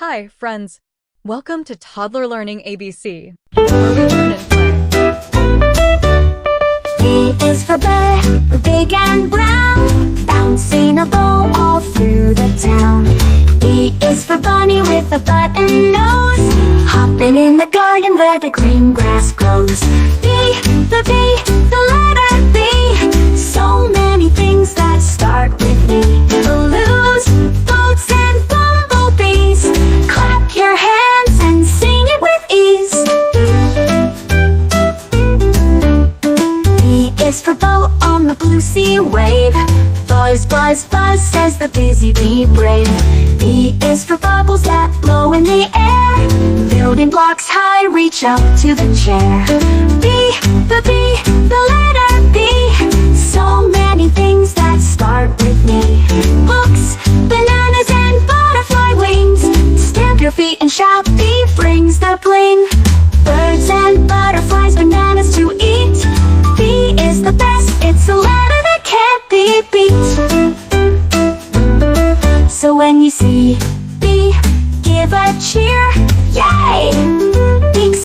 Hi, friends. Welcome to Toddler Learning ABC, where we learn and play. B is for bear, big and brown, bouncing a ball all through the town. B is for bunny with a button nose, hopping in the garden where the green grass grows. The letter B, so many things that start with B. Balloons, boats, and bumblebees, clap your hands and sing it with ease. B is for boat on the blue sea wave, buzz, buzz, buzz, says the busy bee brave. B is for bubbles that blow in the air, building blocks high, reach up to the chair. The letter B, so many things that start with me. Books, bananas, and butterfly wings, stamp your feet and shout, B brings the bling. Birds and butterflies, bananas to eat, B is the best, it's a letter that can't be beat. So when you see B, give a cheer, yay!